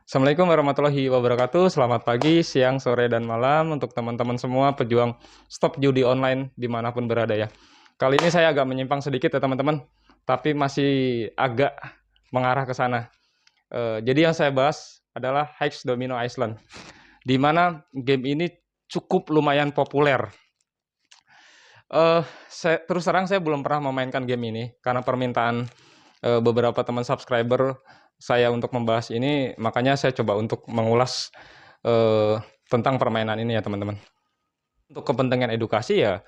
Assalamualaikum warahmatullahi wabarakatuh. Selamat pagi, siang, sore, dan malam untuk teman-teman semua pejuang stop judi online dimanapun berada ya. Kali ini saya agak menyimpang sedikit ya teman-teman, tapi masih agak mengarah ke sana. Jadi yang saya bahas adalah Hex Domino Island, di mana game ini cukup lumayan populer. Terus terang saya belum pernah memainkan game ini karena permintaan beberapa teman subscriber saya untuk membahas ini, makanya saya coba untuk mengulas tentang permainan ini ya teman-teman. Untuk kepentingan edukasi ya,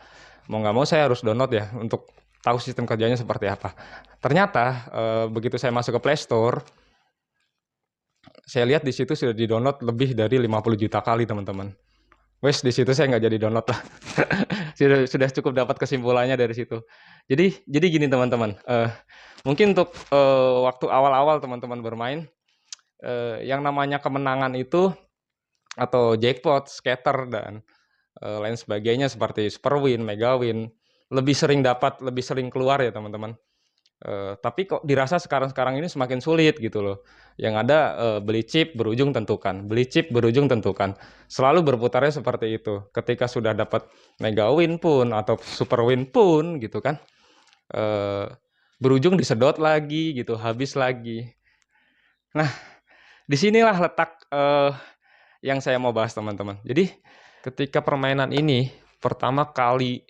mau nggak mau saya harus download ya untuk tahu sistem kerjanya seperti apa. Ternyata begitu saya masuk ke Play Store, saya lihat di situ sudah di-download lebih dari 50 juta kali teman-teman. Wes di situ saya nggak jadi download lah. sudah cukup dapat kesimpulannya dari situ. Jadi gini teman-teman, mungkin untuk waktu awal-awal teman-teman bermain, yang namanya kemenangan itu atau jackpot, scatter dan lain sebagainya seperti super win, mega win lebih sering dapat, lebih sering keluar ya teman-teman. Tapi kok dirasa sekarang-sekarang ini semakin sulit gitu loh. Yang ada beli chip berujung tentukan, beli chip berujung tentukan. Selalu berputarnya seperti itu. Ketika sudah dapat mega win pun atau super win pun gitu kan, berujung disedot lagi gitu, habis lagi. Nah, disinilah letak yang saya mau bahas teman-teman. Jadi ketika permainan ini pertama kali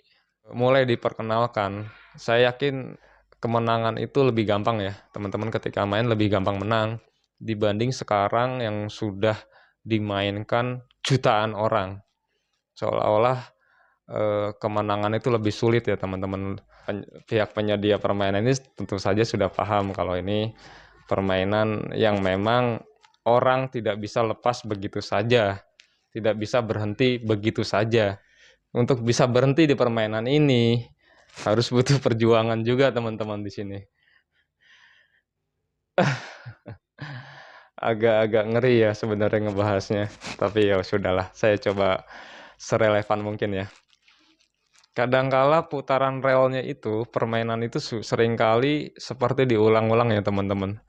mulai diperkenalkan, saya yakin kemenangan itu lebih gampang ya, teman-teman ketika main lebih gampang menang dibanding sekarang yang sudah dimainkan jutaan orang. Seolah-olah kemenangan itu lebih sulit ya teman-teman. Pihak penyedia permainan ini tentu saja sudah paham kalau ini permainan yang memang orang tidak bisa lepas begitu saja, tidak bisa berhenti begitu saja. Untuk bisa berhenti di permainan ini harus butuh perjuangan juga teman-teman di sini. Agak-agak ngeri ya sebenarnya ngebahasnya, tapi ya sudahlah, saya coba serelevan mungkin ya. Kadangkala putaran relnya itu, permainan itu seringkali seperti diulang-ulang ya teman-teman.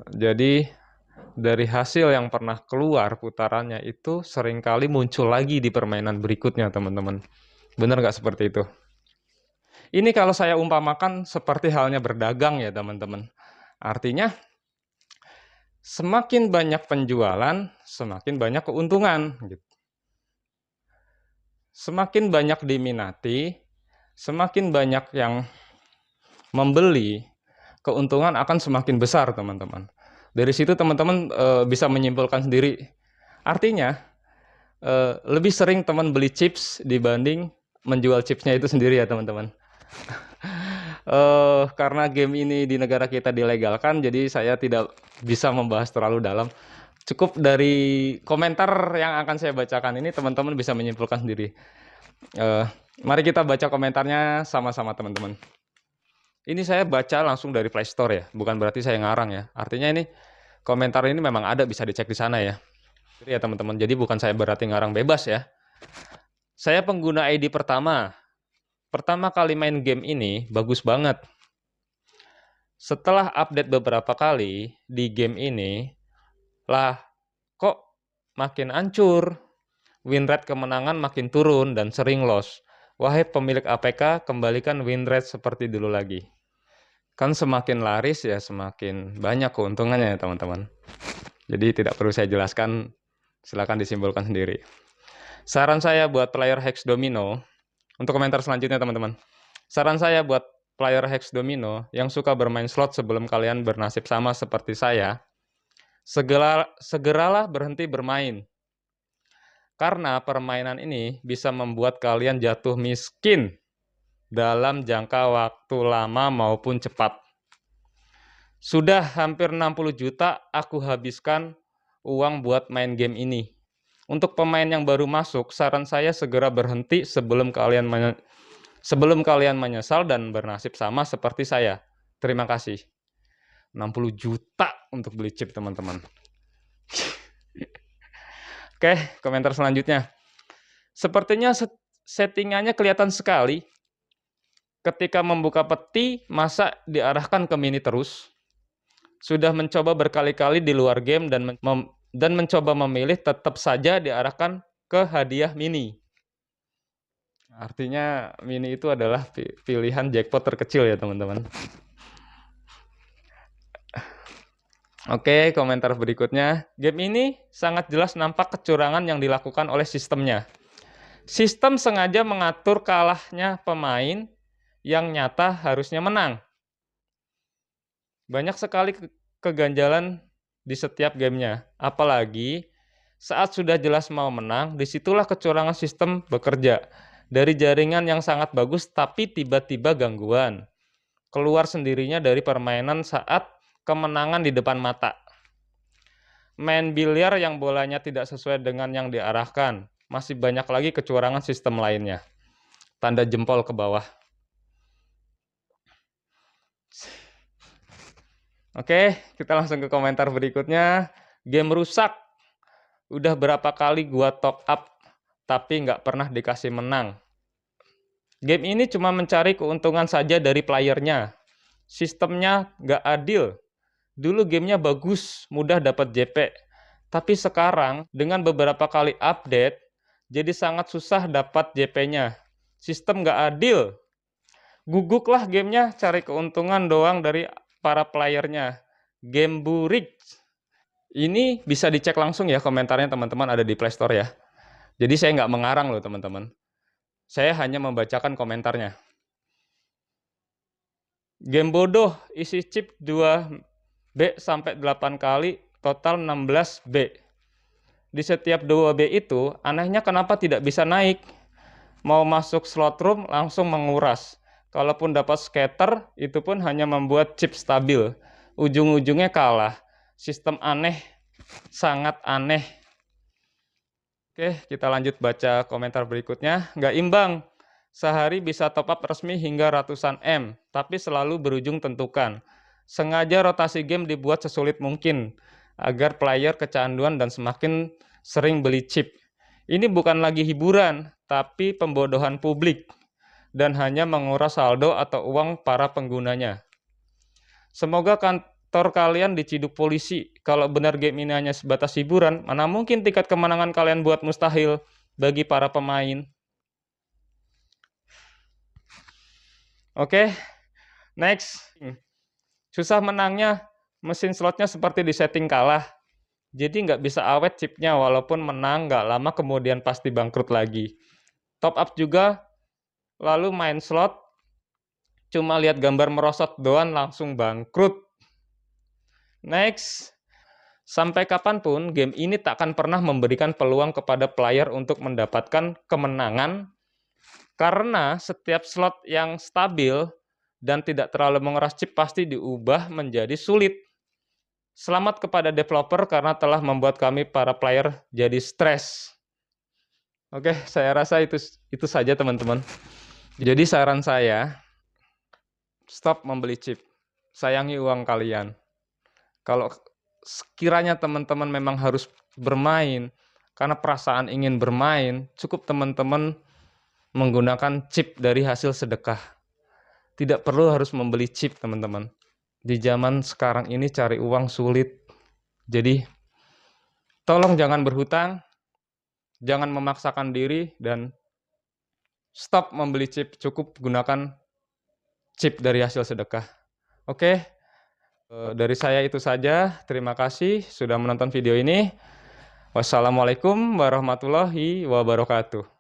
Jadi dari hasil yang pernah keluar putarannya itu seringkali muncul lagi di permainan berikutnya teman-teman. Benar nggak seperti itu? Ini kalau saya umpamakan seperti halnya berdagang ya teman-teman. Artinya semakin banyak penjualan, semakin banyak keuntungan. Gitu. Semakin banyak diminati, semakin banyak yang membeli, keuntungan akan semakin besar teman-teman. Dari situ teman-teman bisa menyimpulkan sendiri. Artinya lebih sering teman beli chips dibanding menjual chipsnya itu sendiri ya teman-teman. Karena game ini di negara kita dilegalkan, jadi saya tidak bisa membahas terlalu dalam. Cukup dari komentar yang akan saya bacakan ini teman-teman bisa menyimpulkan sendiri. Mari kita baca komentarnya sama-sama teman-teman. Ini saya baca langsung dari Play Store ya, bukan berarti saya ngarang ya. Artinya ini komentar ini memang ada, bisa dicek di sana ya. Jadi ya teman-teman, jadi bukan saya berarti ngarang bebas ya. Saya pengguna ID pertama kali main game ini bagus banget. Setelah update beberapa kali di game ini, lah kok makin hancur, win rate kemenangan makin turun dan sering loss. Wahai pemilik APK, kembalikan win rate seperti dulu lagi. Kan semakin laris ya semakin banyak keuntungannya ya teman-teman. Jadi tidak perlu saya jelaskan, silakan disimpulkan sendiri. Saran saya buat player Hex Domino, untuk komentar selanjutnya teman-teman. Saran saya buat player Hex Domino yang suka bermain slot sebelum kalian bernasib sama seperti saya, segeralah berhenti bermain. Karena permainan ini bisa membuat kalian jatuh miskin dalam jangka waktu lama maupun cepat. Sudah hampir 60 juta aku habiskan uang buat main game ini. Untuk pemain yang baru masuk, saran saya segera berhenti sebelum kalian menyesal dan bernasib sama seperti saya. Terima kasih. 60 juta untuk beli chip, teman-teman. Oke, komentar selanjutnya. Sepertinya settingannya kelihatan sekali. Ketika membuka peti, masa diarahkan ke mini terus? Sudah mencoba berkali-kali di luar game dan mencoba memilih tetap saja diarahkan ke hadiah mini. Artinya mini itu adalah pilihan jackpot terkecil ya teman-teman. Oke, komentar berikutnya. Game ini sangat jelas nampak kecurangan yang dilakukan oleh sistemnya. Sistem sengaja mengatur kalahnya pemain yang nyata harusnya menang. Banyak sekali keganjalan di setiap gamenya. Apalagi saat sudah jelas mau menang, disitulah kecurangan sistem bekerja. Dari jaringan yang sangat bagus tapi tiba-tiba gangguan. Keluar sendirinya dari permainan saat kemenangan di depan mata. Main biliar yang bolanya tidak sesuai dengan yang diarahkan. Masih banyak lagi kecurangan sistem lainnya. Tanda jempol ke bawah. Oke, kita langsung ke komentar berikutnya. Game rusak. Udah berapa kali gua top up, tapi nggak pernah dikasih menang. Game ini cuma mencari keuntungan saja dari playernya. Sistemnya nggak adil. Dulu gamenya bagus, mudah dapat JP. Tapi sekarang dengan beberapa kali update, jadi sangat susah dapat JP-nya. Sistem nggak adil. Guguklah gamenya, cari keuntungan doang dari para playernya. Game burik. Ini bisa dicek langsung ya komentarnya teman-teman, ada di Play Store ya. Jadi saya nggak mengarang loh teman-teman. Saya hanya membacakan komentarnya. Game bodoh, isi chip 2B sampai 8 kali, total 16B. Di setiap 2B itu, anehnya kenapa tidak bisa naik? Mau masuk slot room, langsung menguras. Kalaupun dapat scatter, itu pun hanya membuat chip stabil. Ujung-ujungnya kalah. Sistem aneh, sangat aneh. Oke, kita lanjut baca komentar berikutnya. Nggak imbang. Sehari bisa top up resmi hingga ratusan M, tapi selalu berujung tentukan. Sengaja rotasi game dibuat sesulit mungkin, agar player kecanduan dan semakin sering beli chip. Ini bukan lagi hiburan, tapi pembodohan publik, dan hanya menguras saldo atau uang para penggunanya. Semoga kantor kalian diciduk polisi. Kalau benar game ini hanya sebatas hiburan, mana mungkin tingkat kemenangan kalian buat mustahil bagi para pemain. Oke, next. Susah menangnya, mesin slotnya seperti disetting kalah. Jadi nggak bisa awet chipnya, walaupun menang nggak lama kemudian pasti bangkrut lagi. Top up juga, lalu main slot, cuma lihat gambar merosot doang langsung bangkrut. Next. Sampai kapanpun, game ini tak akan pernah memberikan peluang kepada player untuk mendapatkan kemenangan, karena setiap slot yang stabil dan tidak terlalu menguras chip pasti diubah menjadi sulit. Selamat kepada developer karena telah membuat kami para player jadi stres. Oke, saya rasa itu saja teman-teman. Jadi saran saya, stop membeli chip. Sayangi uang kalian. Kalau sekiranya teman-teman memang harus bermain karena perasaan ingin bermain, cukup teman-teman menggunakan chip dari hasil sedekah. Tidak perlu harus membeli chip, teman-teman. Di zaman sekarang ini cari uang sulit. Jadi, tolong jangan berhutang, jangan memaksakan diri, dan stop membeli chip. Cukup gunakan chip dari hasil sedekah. Oke, dari saya itu saja. Terima kasih sudah menonton video ini. Wassalamualaikum warahmatullahi wabarakatuh.